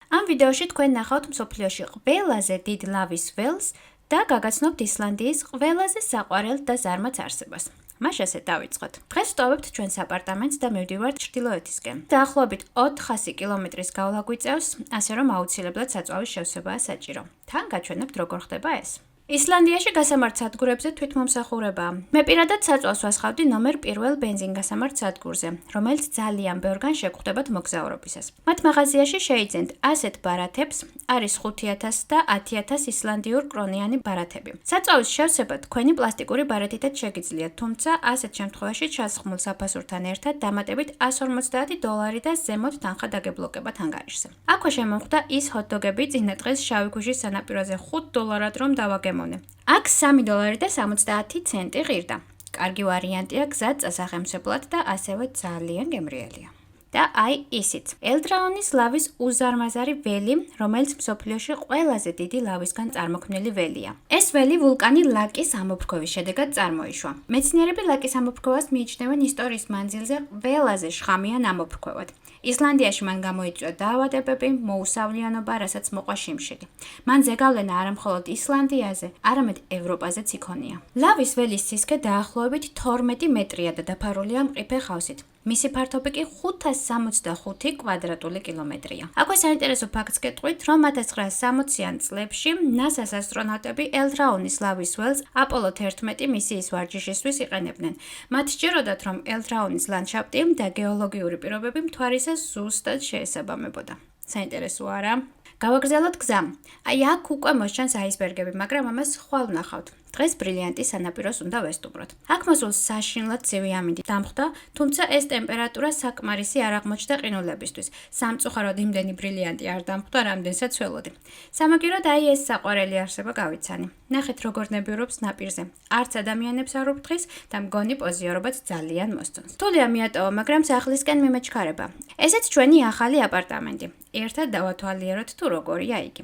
ამ ვიდეოში თქვენ ნახავთ მსოფლიოში ყველაზე დიდ ლავის ველს და გაგაცნობთ ისლანდიის ყველაზე საყვარელ და ზარმაც არსებას. მას ასე დავიწყოთ. დღეს ვტოვებთ ჩვენს აპარტამენტს და მივდივართ ჩრდილოეთისკენ. დაახლოებით 400 კილომეტრის გავლა გვიწევს, ასე რომ აუცილებლად საწვავის შევსებაა საჭირო. თან გაჩვენებთ როგორ ხდება ეს. ისლანდიაში გასამართ სადგურებზე თვითმომსახურებაა. მე პირადად საწვავს ვასხავდი ნომერ 1 ბენზინგასამართ სადგურზე, რომელიც ძალიან ბევრგან შეგხვდებათ მოგზაურობისას. მათ მაღაზიაში შეიძენთ ასეთ ბარათებს, არის 5,000 და 10,000 ისლანდიურ კრონიანი ბარათები. საწვავის შევსება თქვენი პლასტიკური ბარათითაც შეგიძლიათ, თუმცა ასეთ შემთხვევაში ჩასხმულ საფასურთან ერთად დამატებით $150 და ზემოთ თანხა დაგებლოკებათ ანგარიშზე. აქვე შემომხვდა ის ჰოთ-დოგები წინა დღეს შავი ქუჩის სანაპიროზე $5 რომ დავაგემო. აქ $3 და 70 ცენტი ღირდა. კარგი ვარიანტია გზად წასახემსებლად და ასევე ძალიან გემრიელია. და აი ისიც. ელდრაონის ლავის უზარმაზარი ველი, რომელიც მსოფლიოში ყველაზე დიდი ლავისგან წარმოქმნილი ველია. ეს ველი ვულკანი ლაკის ამოფრქვევის შედეგად წარმოიშვა. მეცნიერები ლაკის ამოფრქვევას მიიჩნევენ ისტორიის მანძილზე ყველაზე შხამიან ამოფრქვევად. ისლანდიაში მან გამოიწვია დაავადებები, მოუსავლიანობა, რასაც მოყვა შიმშილი. მან ზეგავლენა არა მხოლოდ ისლანდიაზე, არამედ ევროპაზეც იქონია. ლავის ველის სისქე დაახლოებით 12 მეტრია და დაფარულია მყიფე ხავსით. მისი ფართობი კი 565 კვადრატული კილომეტრია. აქვე საინტერესო ფაქტს გეტყვით, რომ 1960-იან წლებში NASA-ს ასტრონავტები ელდრაონის ლავის ველს აპოლო 11 მისიის ვარჯიშისთვის იყენებდნენ. მათ სჯეროდათ, რომ ელდრაონის ლანდშაფტი და გეოლოგიური პირობები მთვარისას ზუსტად შეესაბამებოდა. საინტერესო არა? გავაგრძელოთ გზა. აი აქ უკვე მოსჩანს აისბერგები, მაგრამ ამას ხვალ ვნახავთ. დღეს ბრილიანტის სანაპიროს უნდა ვესტუმროთ. აქ მოსულ საშინლად ცივი ამინდი დამხვდა, თუმცა ეს ტემპერატურა საკმარისი არ აღმოჩნდა ყინულებისთვის. სამწუხაროდ იმდენი ბრილიანტი არ დამხვდა, რამდენსაც ველოდი. სამაგიეროდ აი ეს საყვარელი არსება გავიცანი. ნახეთ როგორ ნებიურობს ნაპირზე. არც ადამიანებს არ უფრთხის და მგონი პოზიორობაც ძალიან მოსწონს. რთულია მიატოვა, მაგრამ სახლისკენ მიმეჩქარება. ესეც ჩვენი ახალი აპარტამენტი. ერთად დავათვალიეროთ თუ როგორია იგი.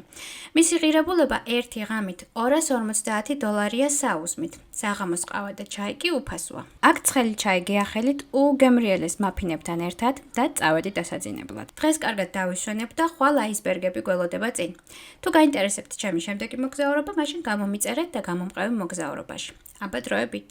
მისი ღირებულება ერთი ღამით $250 საუზმით. საღამოს ყავა და ჩაი კი უფასოა. აქ ცხელი ჩაი გეახელით უგემრიელეს მაფინებთან ერთად და წავედით დასაძინებლად. დღეს კარგად დავისვენებ და ხვალ აისბერგები გველოდება წინ. თუ გაინტერესებთ ჩემი შემდეგი მოგზაურობა, მაშინ გამომიწერეთ და გამომყევი მოგზაურობაში. აბა დროებით.